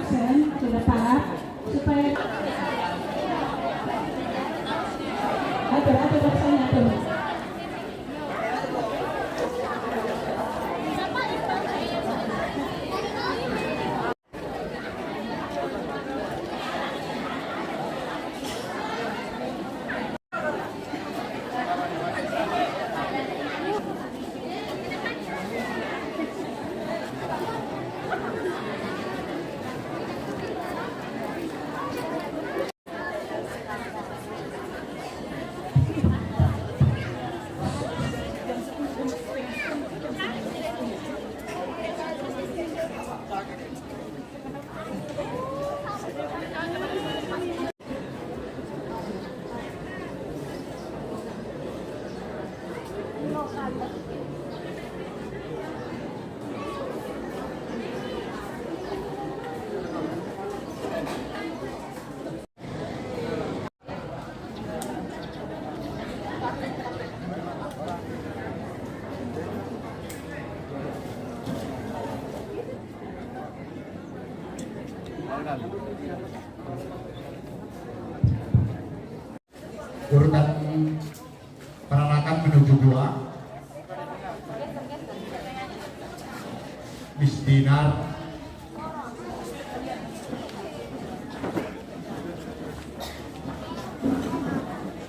absen sudah Pak supaya atur absennya tuh. Urutan penanakan menuju gua. Miss Dinar,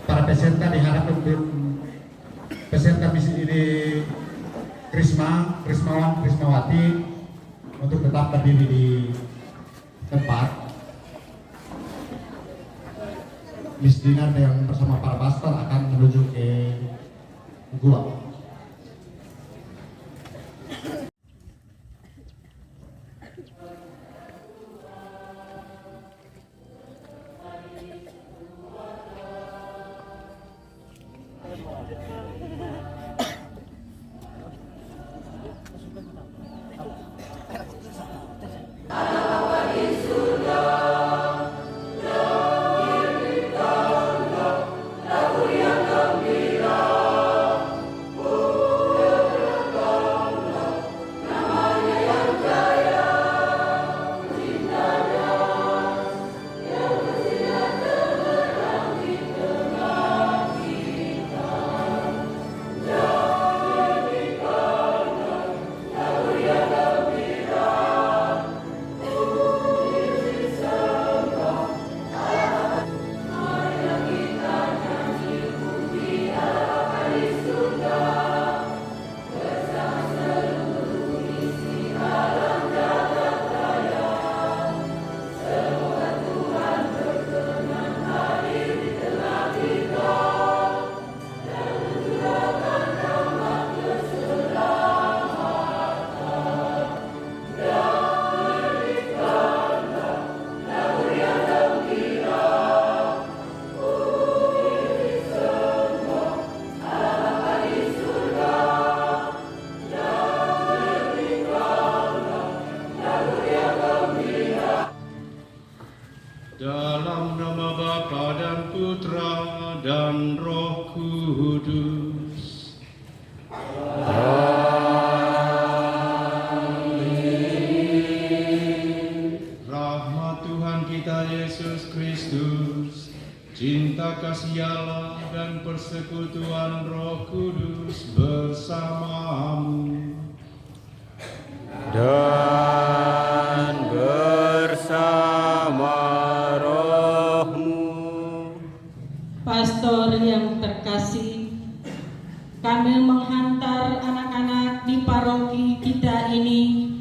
para peserta diharap untuk peserta misi ini Krismawati untuk tetap berdiri di tempat. Miss Dinar yang bersama para pastor akan menuju ke gua. Dalam nama Bapa dan Putra dan Roh Kudus. Amin. Rahmat Tuhan kita Yesus Kristus, cinta kasih Allah dan persekutuan Roh Kudus bersamamu. Dan bersama rohmu. Pastor yang terkasih, kami menghantar anak-anak di paroki kita ini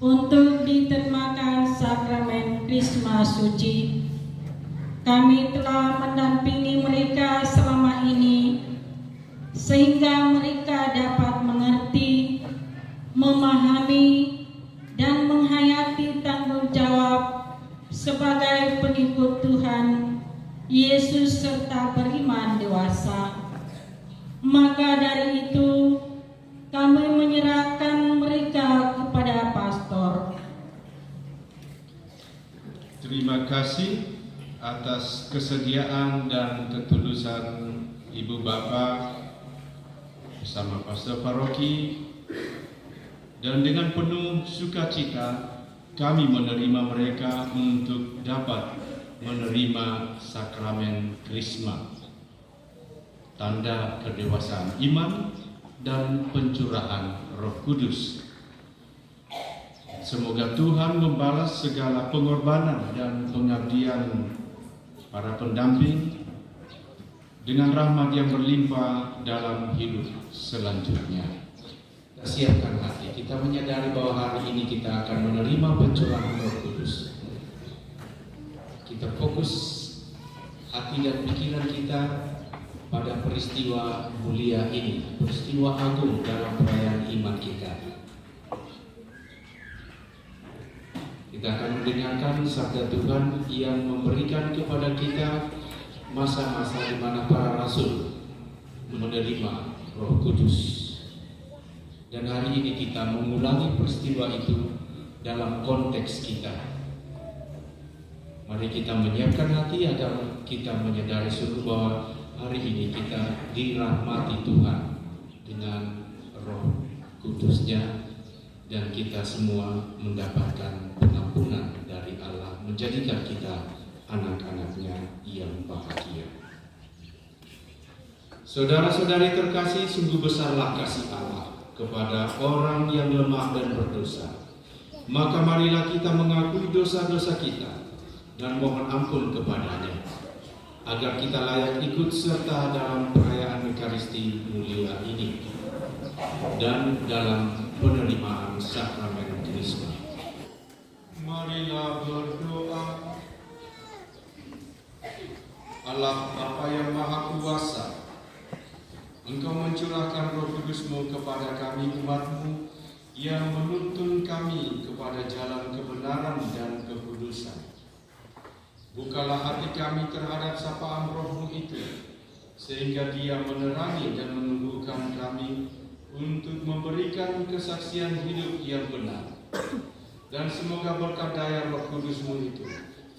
untuk ditermakan sakramen Krisma Suci. Kami telah mendampingi mereka selama ini sehingga mereka dapat mengerti, memahami, dan menghayati tanggung jawab sebagai pengikut Tuhan Yesus serta beriman dewasa. Maka dari itu kami menyerahkan mereka kepada pastor. Terima kasih atas kesediaan dan ketulusan Ibu Bapak bersama pastor paroki, dan dengan penuh sukacita kami menerima mereka untuk dapat menerima sakramen Krisma, tanda kedewasaan iman dan pencurahan Roh Kudus. Semoga Tuhan membalas segala pengorbanan dan pengabdian para pendamping dengan rahmat yang berlimpah dalam hidup selanjutnya. Kita siapkan hati, kita menyadari bahwa hari ini kita akan menerima pencurahan Roh Kudus. Kita fokus hati dan pikiran kita pada peristiwa mulia ini, peristiwa agung dalam perayaan iman kita. Kita akan mendengarkan sabda Tuhan yang memberikan kepada kita masa-masa di mana para rasul menerima Roh Kudus. Dan hari ini kita mengulangi peristiwa itu dalam konteks kita. Mari kita menyiapkan hati agar kita menyadari sungguh bahwa hari ini kita dirahmati Tuhan dengan Roh Kudus-Nya, dan kita semua mendapatkan pengampunan dari Allah, menjadikan kita anak-anak-Nya yang bahagia. Saudara-saudari terkasih, sungguh besarlah kasih Allah kepada orang yang lemah dan berdosa. Maka marilah kita mengakui dosa-dosa kita dan mohon ampun kepadanya, agar kita layak ikut serta dalam perayaan Ekaristi mulia ini dan dalam penerimaan sakramen Krisma. Marilah berdoa. Allah Bapa yang Maha Kuasa, Engkau mencurahkan Roh Kudus-Mu kepada kami umat-Mu yang menuntun kami kepada jalan kebenaran dan kekudusan. Bukalah hati kami terhadap sapaan Roh-Mu itu, sehingga Dia menerangi dan menumbuhkan kami untuk memberikan kesaksian hidup yang benar. Dan semoga berkat daya Roh Kudus-Mu itu,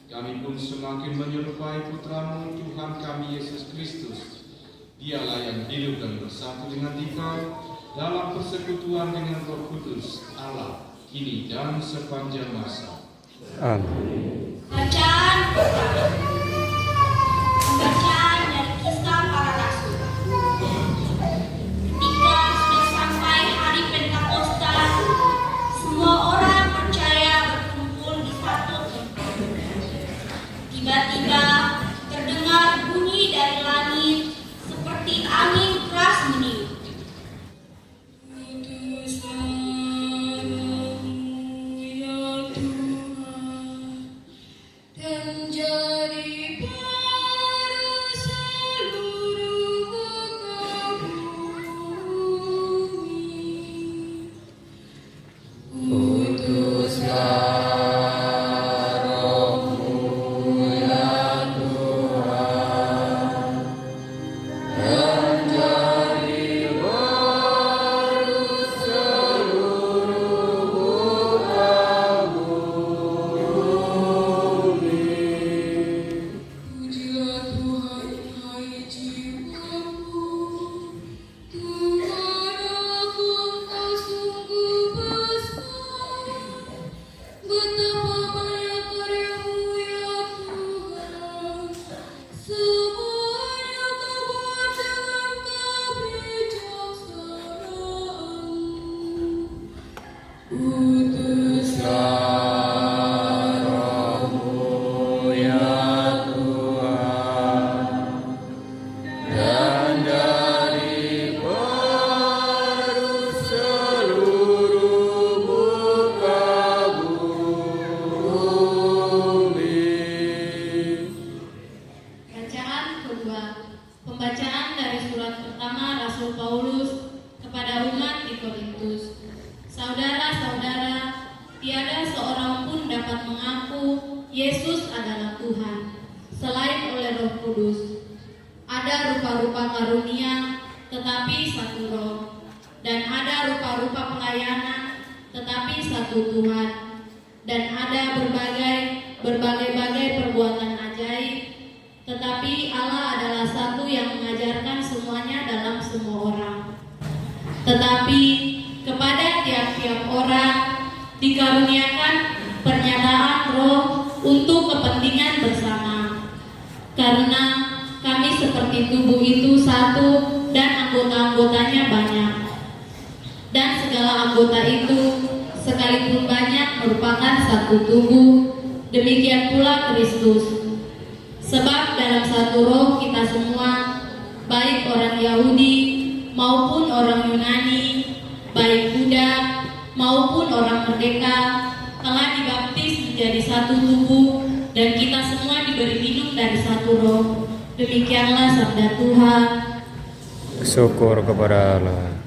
kami pun semakin menyerupai Putra-Mu Tuhan kami Yesus Kristus. Dialah yang hidup dan bersatu dengan Dikau dalam persekutuan dengan Roh Kudus Allah, kini dan sepanjang masa. Amin. Bacaan pertama. Pembacaan dari Kisah Para Rasul. Ketika sudah sampai hari Pentakosta, semua orang percaya berkumpul di satu tempat. Tiba-tiba terdengar bunyi dari langit seperti angin keras meniup. Pembacaan dari surat pertama Rasul Paulus kepada umat di Korintus. Saudara-saudara, tiada seorang pun dapat mengaku Yesus adalah Tuhan selain oleh Roh Kudus. Ada rupa-rupa karunia, tetapi satu Roh, dan ada rupa-rupa pelayanan, tetapi satu Tuhan, dan ada berbagai-bagai perbuatan ajaib, tetapi Allah adalah satu yang mengajarkan semuanya dalam semua orang. Tetapi kepada tiap-tiap orang dikaruniakan pernyataan roh untuk kepentingan bersama. Karena kami seperti tubuh itu satu dan anggota-anggotanya banyak. Dan segala anggota itu sekalipun banyak merupakan satu tubuh, demikian pula Kristus. Sebab dalam satu roh kita semua, baik orang Yahudi maupun orang Yunani, baik budak maupun orang merdeka, telah dibaptis menjadi satu tubuh, dan kita semua diberi minum dari satu roh. Demikianlah sabda Tuhan. Syukur kepada Allah.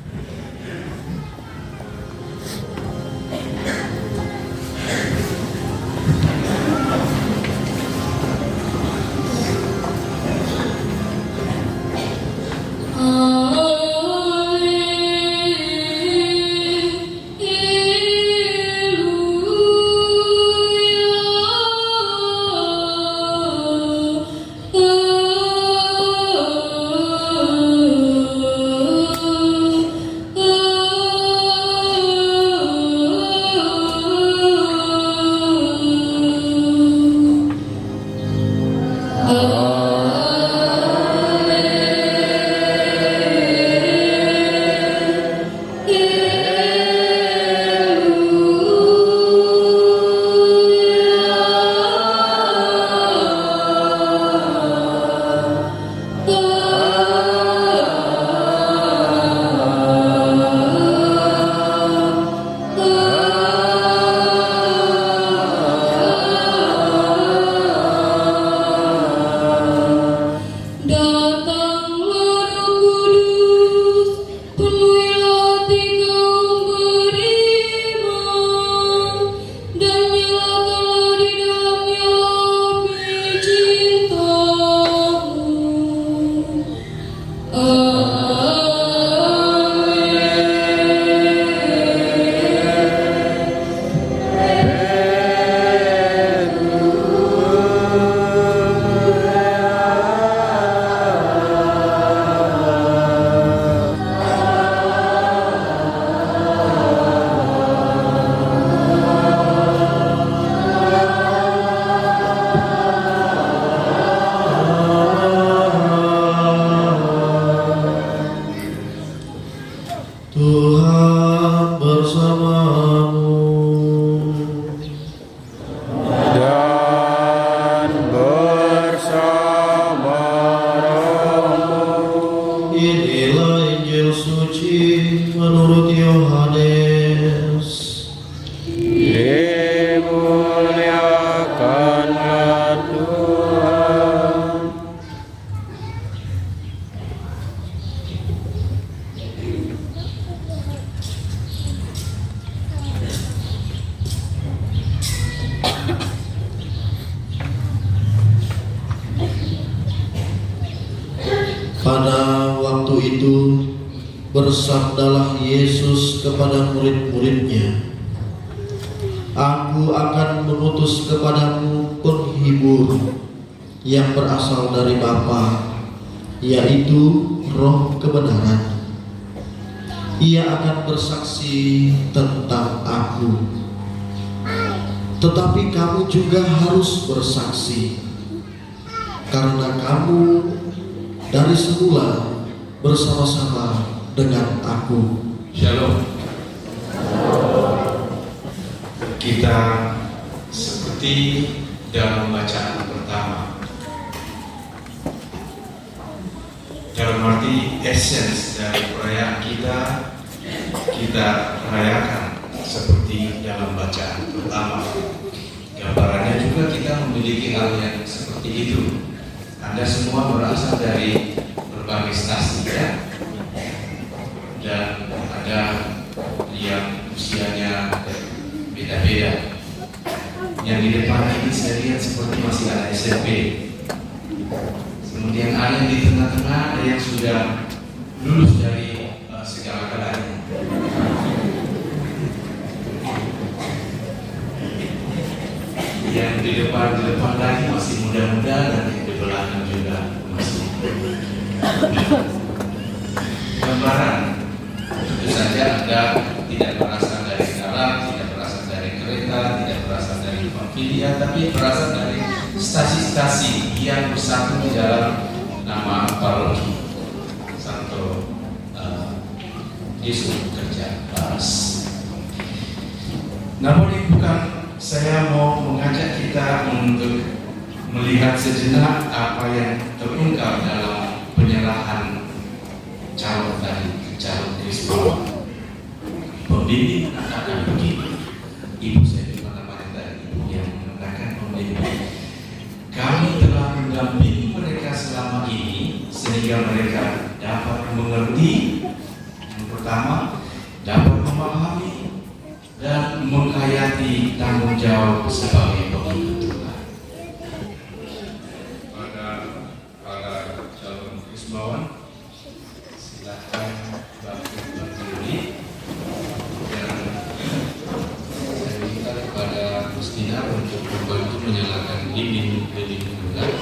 Tuhan bersamamu. Dan bersama rohmu. Inilah Injil suci menurut Yohanes. Dimuliakanlah Tuhan. Pada waktu itu bersabdalah Yesus kepada murid-muridnya, Aku akan mengutus kepadamu penghibur yang berasal dari Bapa, yaitu Roh kebenaran. Ia akan bersaksi tentang Aku. Tetapi kamu juga harus bersaksi, karena kamu dari semula bersama-sama dengan Aku. Shalom. Kita seperti dalam bacaan pertama, dalam arti essence dari perayaan kita rayakan seperti dalam bacaan pertama. Gambarannya juga kita memiliki hal yang seperti itu. Anda semua berasal dari berbagai stasi, ya? Dan ada yang usianya beda-beda. Yang di depan ini saya lihat seperti masih ada SMP. Kemudian ada yang di tengah-tengah, ada yang sudah lulus dari segala-galanya. Yang di depan lagi masih muda-muda, dan yang di belakang juga masih muda. Gambaran, tentu saja Anda tidak berasal dari darat, tidak berasal dari kereta, tidak berasal dari filia, tapi berasal dari stasi-stasi yang bersatu di dalam nama paroki Santo Yesus Kerja Paras. Namun ini bukan saya mau mengajak kita untuk melihat sejenak apa yang terungkap dalam penyerahan calon dari calon Kristus. Pembimbing mengatakan begini, ibu saya di mana-mana tadi, ibu yang mengatakan pembimbing, kami telah mendampingi mereka selama ini sehingga mereka dapat mengerti, yang pertama, dapat memahami dan menghayati tanggung jawab sebagai pengikut Tuhan. Pada para calon Krismawan, silakan berdiri. Dan saya minta kepada Mustina untuk membantu menyalakan lilin bulan,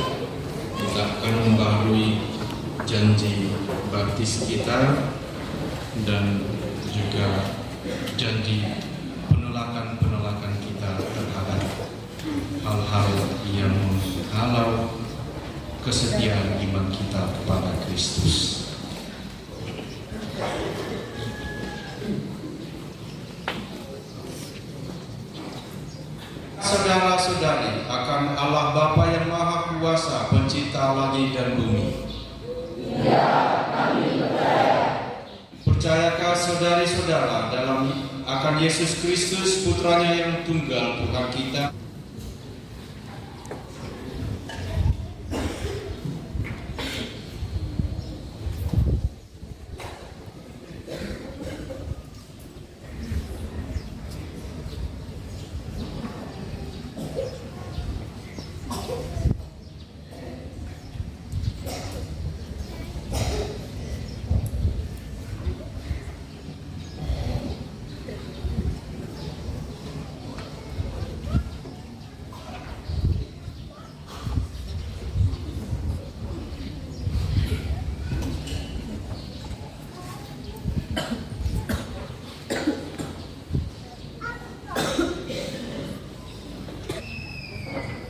mengucapkan membaharui janji baptis kita dan juga janji penolakan kita terhadap hal-hal yang menghalau kesetiaan iman kita kepada Kristus. Saudara-saudari, akan Allah Bapa yang Maha Kuasa, Pencipta langit dan bumi. Ya, kami percaya. Percayakah saudari-saudara akan Yesus Kristus, Putranya yang tunggal, Tuhan kita?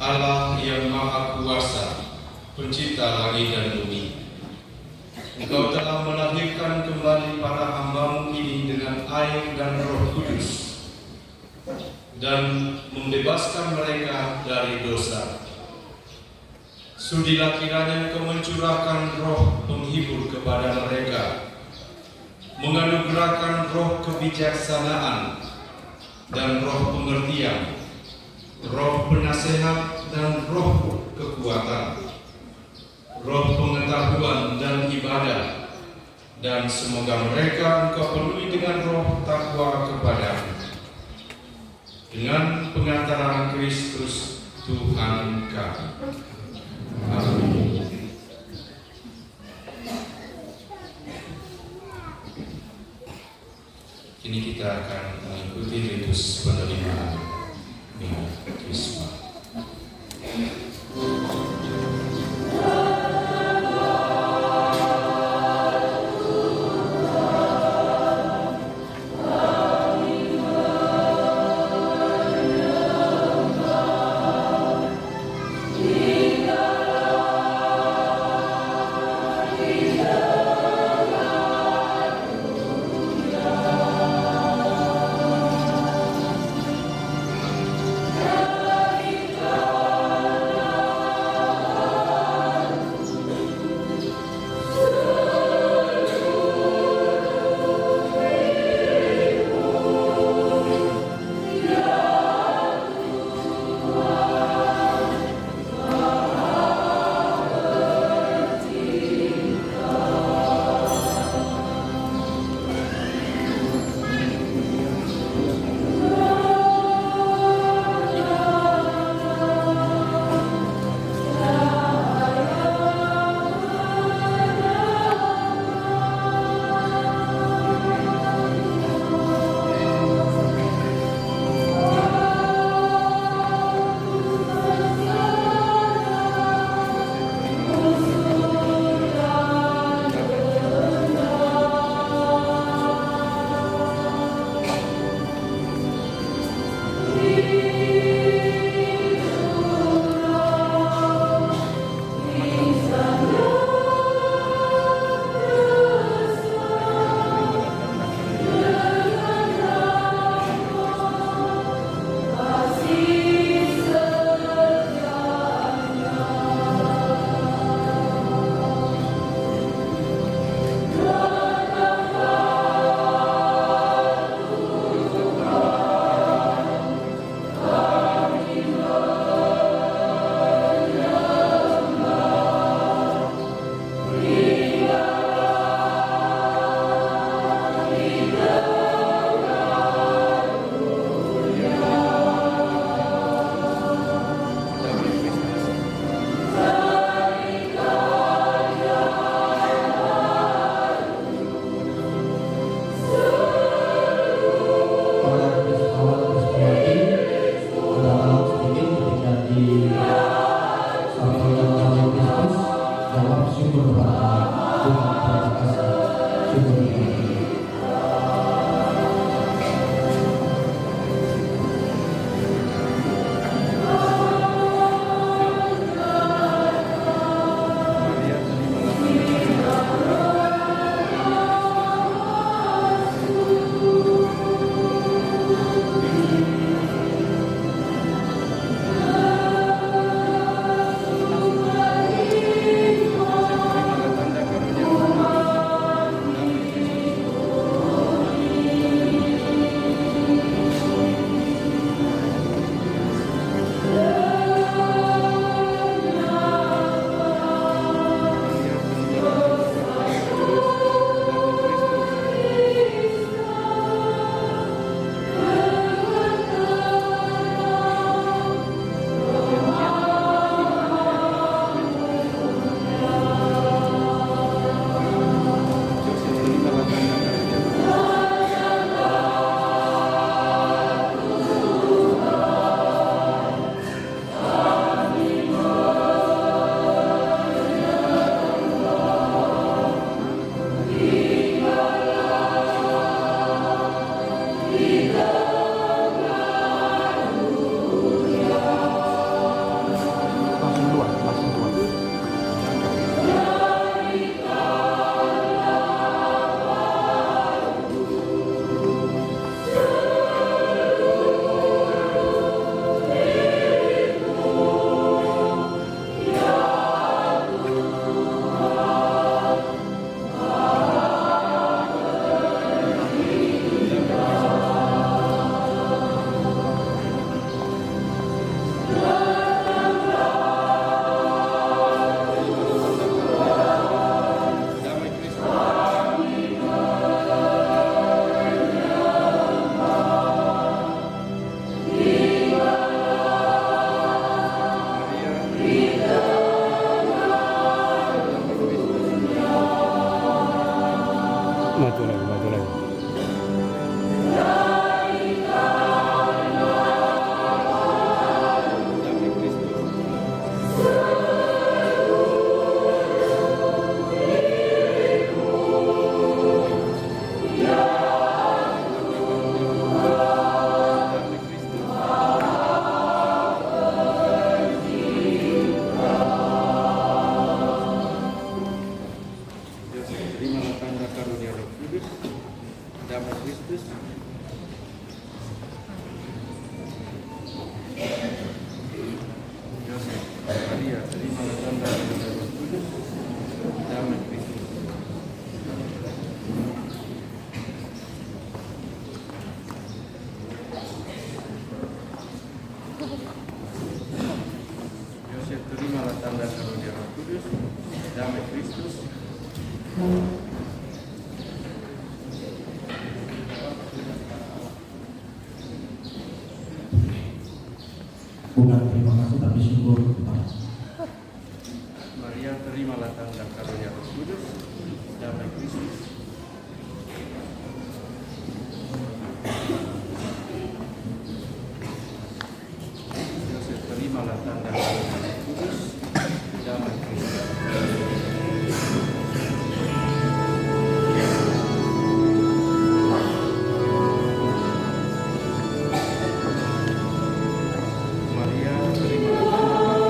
Allah yang Maha Kuasa, Pencipta langit dan bumi, Engkau telah melahirkan kembali para hamba-Mu ini dengan air dan Roh Kudus dan membebaskan mereka dari dosa. Sudilah kiranya Engkau mencurahkan Roh penghibur kepada mereka, menganugerahkan Roh kebijaksanaan dan Roh pengertian, Roh penasehat dan Roh kekuatan, Roh pengetahuan dan ibadah, dan semoga mereka Engkau penuhi dengan Roh takwa kepada-Mu, dengan pengantaran Kristus Tuhan kami. Amin. Kini kita akan mengikuti ritus penerimaan Minggu Krisma. terimalah tanda karunia Roh Kudus, damai Kristus. Bukan terima kasih tapi syukur kepada Maria, terimalah tanda karunia Roh Kudus, damai Kristus. Yosef, terimalah tanda karunia Roh Kudus, damai Kristus. Maria, terimalah tanda karunia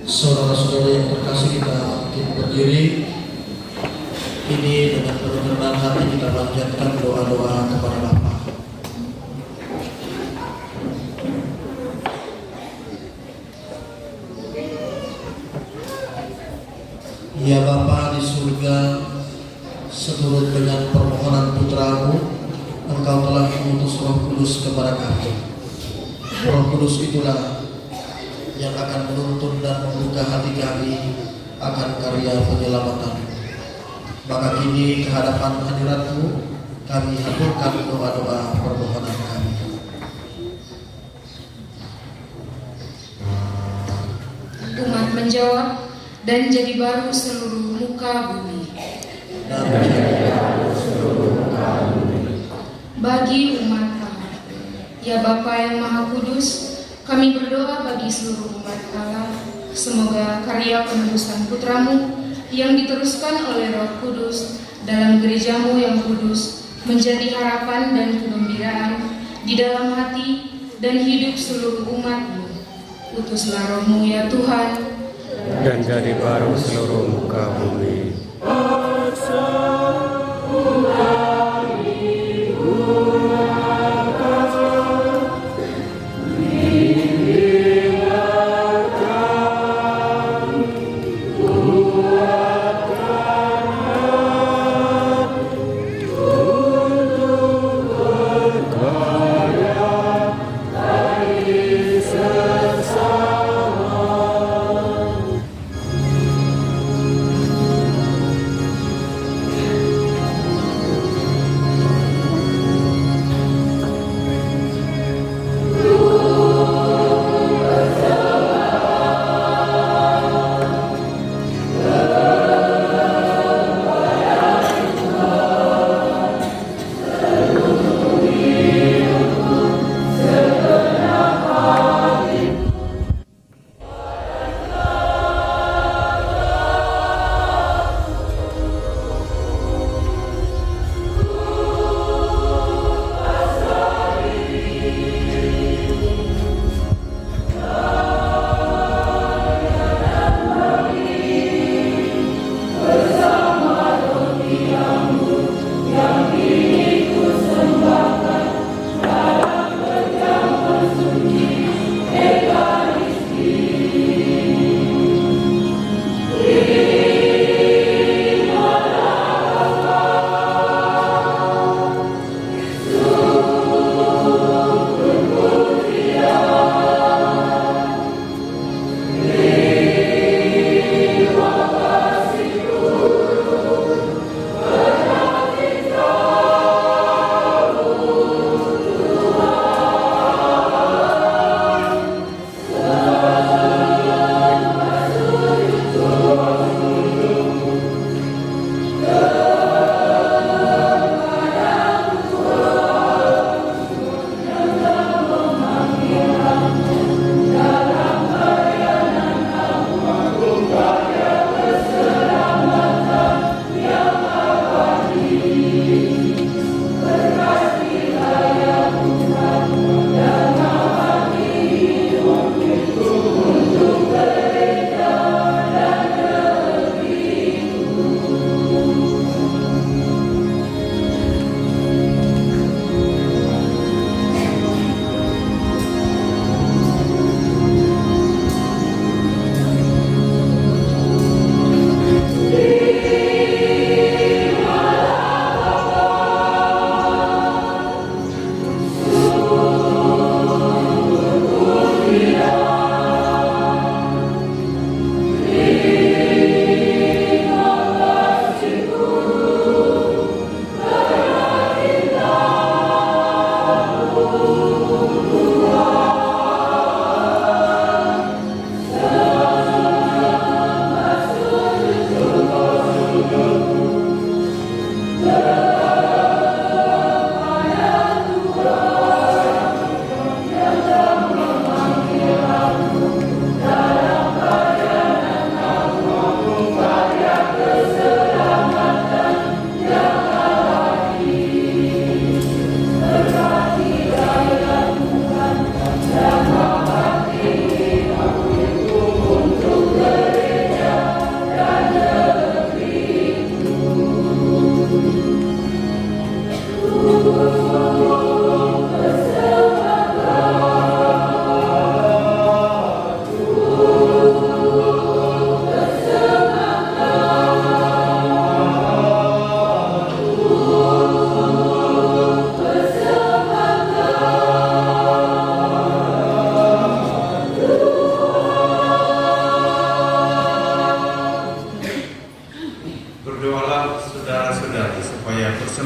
Saudara-saudara yang terkasih, kita berdiri. Ini dengan penuh kerendahan hati kita panjatkan doa-doa kepada Bapa. Ya Bapa di surga, seturut dengan permohonan putramu, Engkau telah mengutus Roh Kudus kepada kami. Roh Kudus itulah yang akan menuntun dan membuka hati kami akan karya penyelamatan. Maka kini kehadapan hadirat-Mu kami haturkan doa-doa permohonan kami. Umat menjawab, dan jadi baru seluruh muka bumi. Bagi umat Allah, ya Bapa yang Maha Kudus, kami berdoa bagi seluruh umat Allah, semoga karya penebusan Putramu yang diteruskan oleh Roh Kudus dalam gerejamu yang kudus menjadi harapan dan kegembiraan di dalam hati dan hidup seluruh umat-Mu. Utuslah Roh-Mu ya Tuhan, dan jadi baru seluruh muka bumi.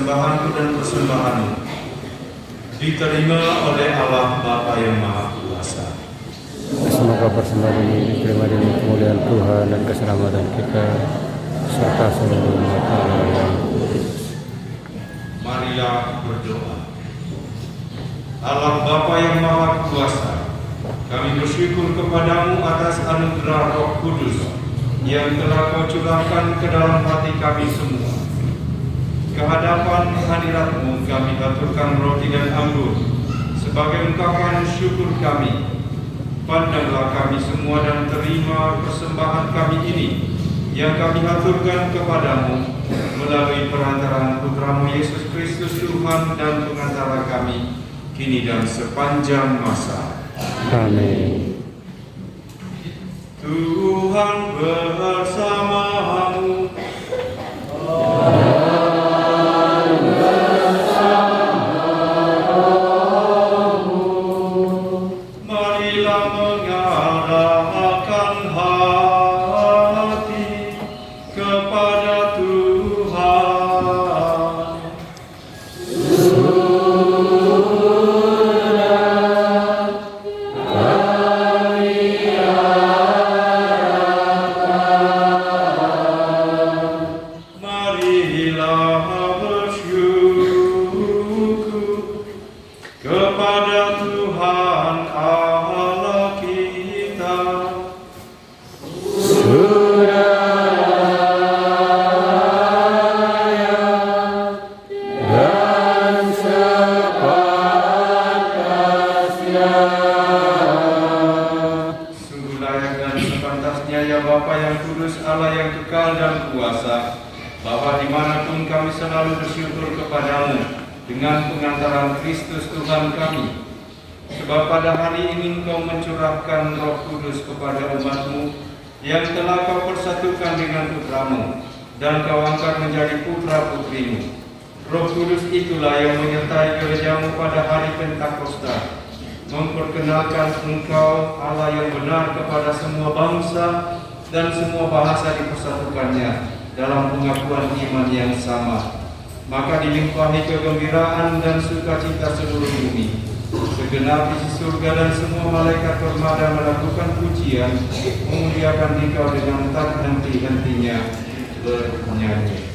persembahanku dan persembahanmu diterima oleh Allah Bapa yang Maha Kuasa. Semoga persembahan ini diterima dengan kemuliaan Tuhan dan keselamatan kita serta seluruh umat Allah yang kudus. Marilah berdoa. Allah Bapa yang Maha Kuasa, kami bersyukur kepadamu atas anugerah Roh Kudus yang telah Kau curahkan ke dalam hati kami semua. Kehadapan hadirat-Mu kami aturkan roti dan anggur sebagai ungkapan syukur kami. Pandanglah kami semua dan terima persembahan kami ini yang kami aturkan kepadamu melalui perantaraan Putra-Mu Yesus Kristus Tuhan dan pengantara kami kini dan sepanjang masa. Amin. Tuhan bersamamu. Marilah mengarahkan hati kepada Tuhan. Marilah bersyukur kepada Tuhan Allah kita. Sungguh layak dan sepantasnya ya Bapa yang kudus, Allah yang kekal dan kuasa, Bapa dimanapun kami selalu bersyukur kepadamu dengan pengantaran Kristus Tuhan kami. Sebab pada hari ini Engkau mencurahkan Roh Kudus kepada umat-Mu yang telah Kau persatukan dengan Putra-Mu dan Kau angkat menjadi putra-putri-Mu. Roh Kudus itulah yang menyertai gereja-Mu pada hari Pentakosta, memperkenalkan Engkau Allah yang benar kepada semua bangsa dan semua bahasa dipersatukannya dalam pengakuan iman yang sama. Maka dilimpahi kegembiraan dan sukacita seluruh bumi. Segenap isi surga dan semua malaikat permada melakukan pujian, memuliakan Engkau dengan tak henti-hentinya bernyanyi.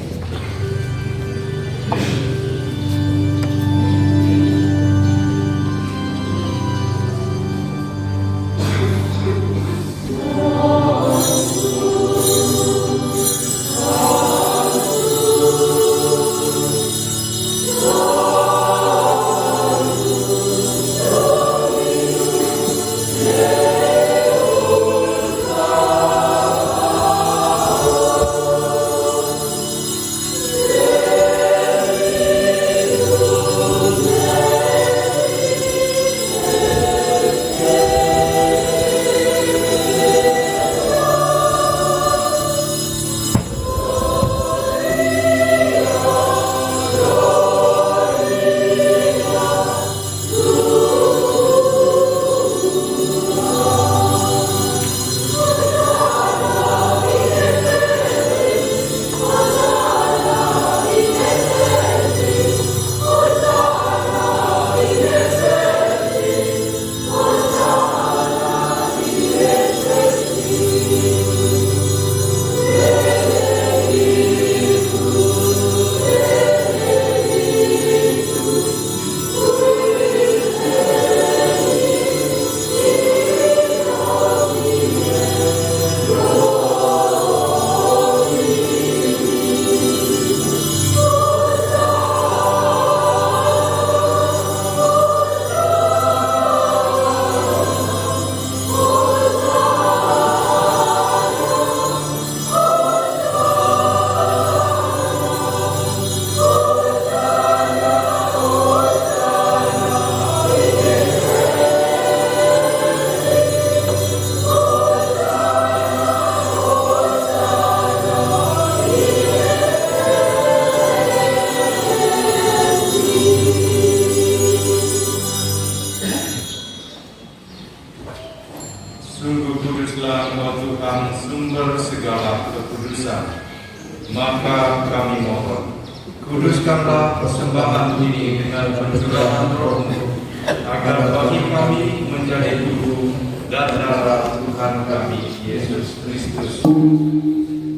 Kuduskanlah persembahan ini dengan pencurahan Roh-Mu, agar bagi kami menjadi tubuh dan darah Tuhan kami Yesus Kristus.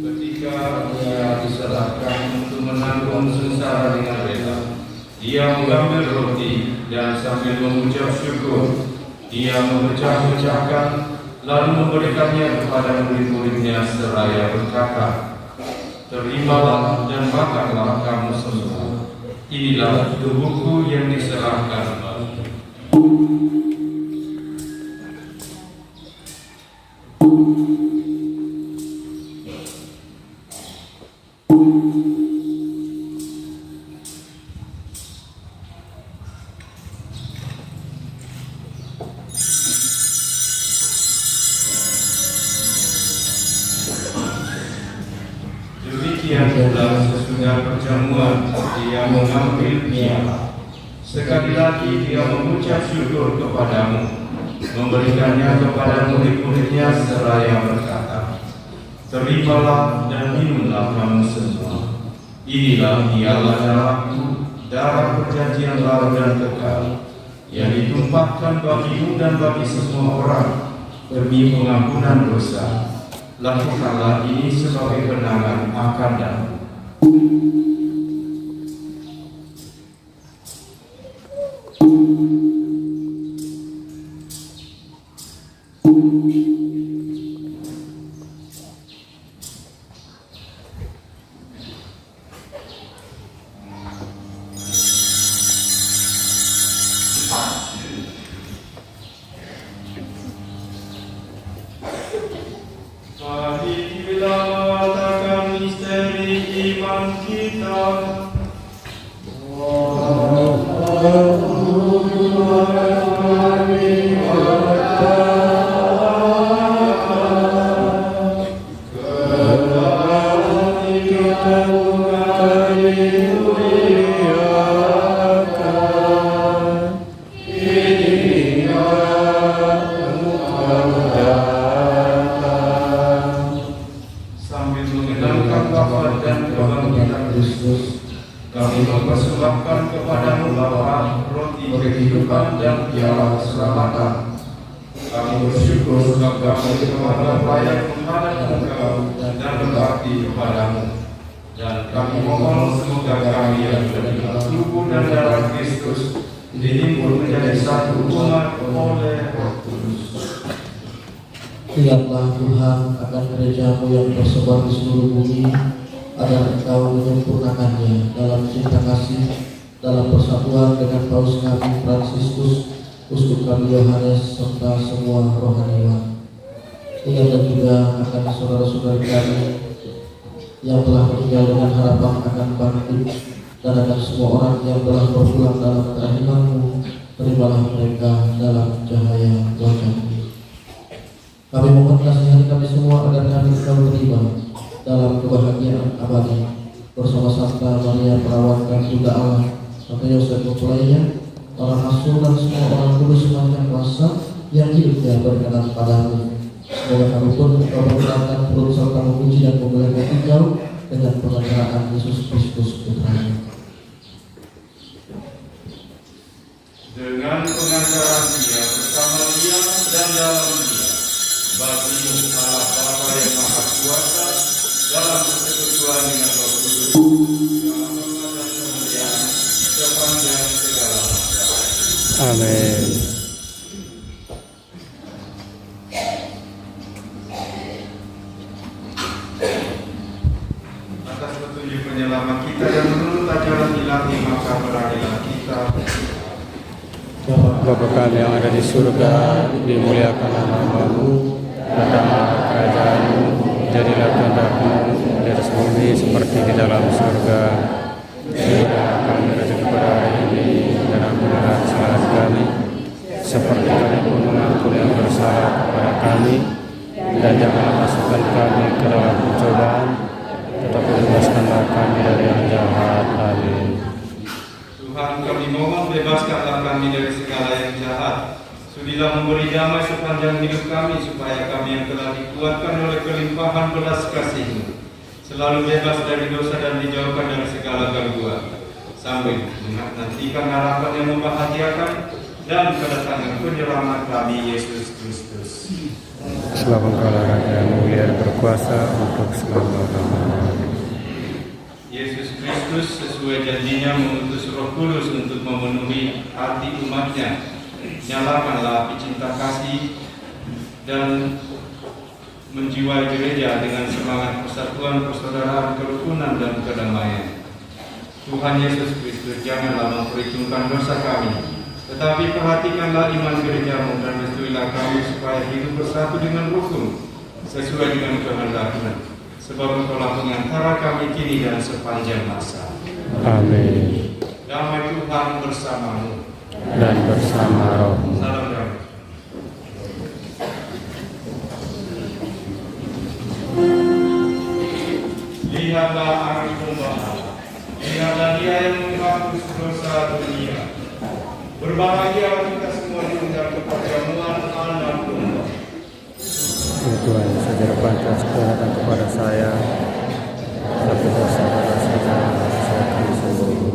Ketika Dia diserahkan untuk menanggung sengsara dengan rela, Dia mengambil roti dan sambil mengucap syukur, Dia memecah-mecahkan lalu memberikannya kepada murid-muridnya seraya berkata, "Terimalah dan makanlah kamu semua. Inilah tubuhku yang diserahkan bagimu." Demikian pula sesudah perjamuan Dia mengambil piala. Sekali lagi Dia mengucap syukur kepadamu, memberikannya kepada murid-muridnya seraya berkata, "Terimalah dan minumlah kamu semua. Inilah piala darahku, darah perjanjian baru dan kekal, yang ditumpahkan bagimu dan bagi semua orang demi pengampunan dosa. Lakukanlah ini sebagai kenangan akan aku." Mari kita mengatakan misteri iman kita. Sambil mengenangkan wafat dan kebangkitan Kristus, kami mempersembahkan kepadamu Bapa roti kehidupan dan piala keselamatan. Kami bersyukur sebab kami telah layak menghadap Engkau dan berbakti kepadamu. Dan kami mohon semoga kami yang menjadi tubuh dan darah Kristus dihimpun menjadi satu umat oleh Roh Kudus. Lihatlah Tuhan akan gereja-Mu yang tersebar di seluruh bumi, agar Engkau menyempurnakannya dalam cinta kasih, dalam persatuan dengan Paus kami Fransiskus, Uskup kami Yohanes, serta semua rohaniwan. Ingat dan juga akan saudara-saudara kami yang telah meninggal dengan harapan akan bangkit, dan akan semua orang yang telah berpulang dalam kerahiman-Mu. Terimalah mereka dalam cahaya wajah-Mu. Kami mohon kasihani kami semua agar kami Engkau terima dalam kebahagiaan abadi bersama Santa Maria Perawat dan Bunda Allah, Santa Yosef mempelainya, para rasul dan semua orang kudus sepanjang masa yang hidupnya berkenan padamu. Semoga kami pun Engkau berkenan turut serta memuji dan memuliakan Engkau dengan penyertaan Yesus Kristus Putra-Mu. Dengan pengantaran Dia bersama Dia dan dalam Dia, bagimu Allah Bapa yang Maha Kuasa, dalam persekutuan dengan Roh Kudus, segala hormat dan kemuliaan sepanjang segala masa. Amin. Atas petunjuk penyelamat kita dan menurut ajaran ilahi, maka beranilah kita. Bapa kami yang ada di surga, dimuliakan nama-Mu, datanglah kerajaan-Mu, jadilah kehendak-Mu di atas bumi seperti di dalam surga. Berilah kami rezeki pada hari ini, dan ampunilah kesalahan kami, seperti kami pun mengampuni yang bersalah kepada kami, dan janganlah masukkan kami ke dalam pencobaan, tetapi bebaskanlah kami dari yang jahat. Amin. Tuhan, kami mohon bebaskanlah kami dari segala yang jahat. Sudilah memberi damai sepanjang hidup kami, supaya kami yang telah dikuatkan oleh kelimpahan belas kasih-Mu selalu bebas dari dosa dan dijauhkan dari segala gangguan, sambil menantikan harapan yang membahagiakan dan kedatangan penyelamat kami Yesus Kristus. Sebab Engkaulah Raja yang mulia dan berkuasa untuk selama-lamanya. Yesus Kristus sesuai janjinya mengutus Roh Kudus untuk memenuhi hati umatnya. Nyalakanlah api cinta kasih dan menjiwai gereja dengan semangat persatuan, persaudaraan, kerukunan, dan kedamaian. Tuhan Yesus Kristus, janganlah memperhitungkan dosa kami, tetapi perhatikanlah iman gerejamu dan restuilah kami supaya hidup bersatu dengan rukun sesuai dengan kehendak-Mu. Sebab Engkaulah pengantara kami kini dan sepanjang masa. Amin. Damai Tuhan bersamamu Dan bersama rohmu. Salam damai. Lihatlah Anak Domba Allah. Lihatlah Dia yang menghapus dosa dunia. Berbahagia kita semua diundang ke perjamuan Anak Domba. Ya Tuhan, sajarkan dan kepada saya, satu dosa saya akan sembuh.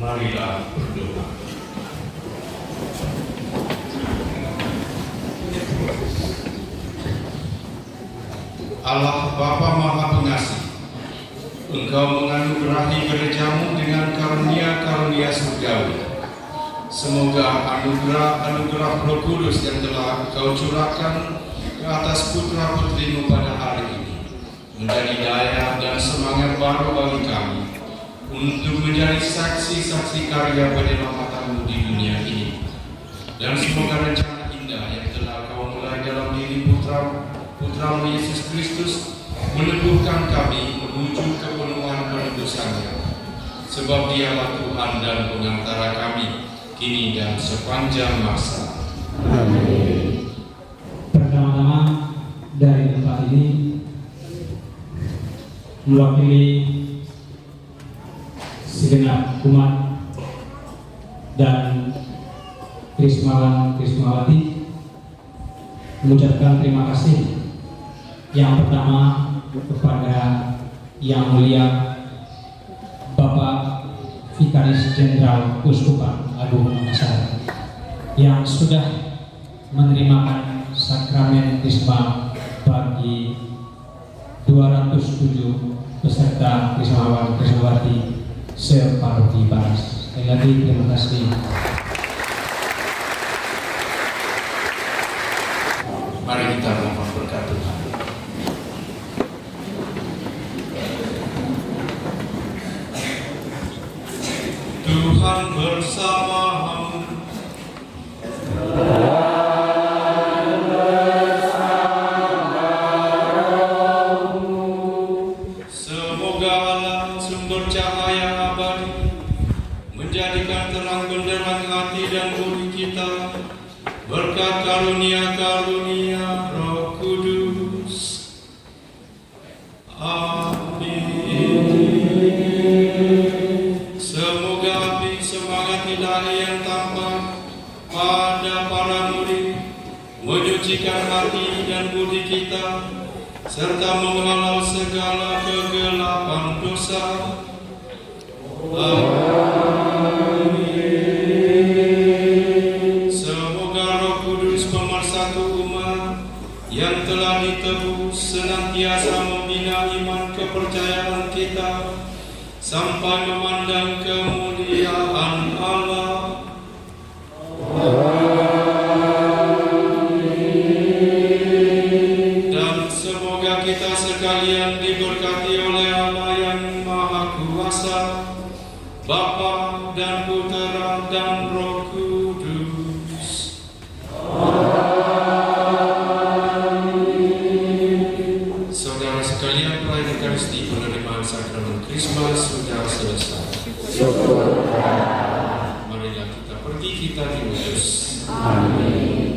Marilah berdoa. Allah Bapa Maha Pengasih, Engkau menganugerahi gerejamu dengan karunia-karunia surgawi. Semoga anugerah Roh Kudus yang telah Engkau curahkan ke atas putra-putrimu pada hari ini menjadi daya dan semangat baru bagi kami untuk menjadi saksi-saksi karya penyelamatan-Mu di dunia ini. Dan semoga rencana indah yang telah Kau mulai dalam diri Putra-Mu Yesus Kristus meneguhkan kami menuju kepenuhan penebusan-Nya. Sebab Dialah Tuhan dan pengantara kami kini dan sepanjang masa. Amin. Pertama-tama dari tempat ini mewakili segenap umat dan Krismawan-Krismawati mengucapkan terima kasih yang pertama kepada Yang Mulia Bapak Vikaris Jenderal Uskupan Agung Makassar yang sudah menerimakan sakramen Krisma bagi 207 peserta Krismawan-Krismawati se-Paroki Baras. Sekali lagi terima kasih. bersamamu. Semoga Allah sumber cahaya abadi menjadikan terang benderang hati dan budi kita berkat karunia-karunia Roh Kudus. Amin. Semoga api semangat ilahi yang tampak pada para murid menyucikan hati dan budi kita serta menghalau segala kegelapan dosa. Amin. Semoga Roh Kudus pemersatu umat yang telah ditebus senantiasa membina iman kepercayaan kita sampai memandang kemuliaan Allah. Dan semoga kita sekalian diberkati oleh Allah yang Maha Kuasa, Bapa dan Putera dan Roh Kudus. Amin. Saudara sekalian, perayaan Ekaristi penerimaan sakramen Krismas sudah selesai. Syukur. Marilah kita pergi, kita diutus. Amin.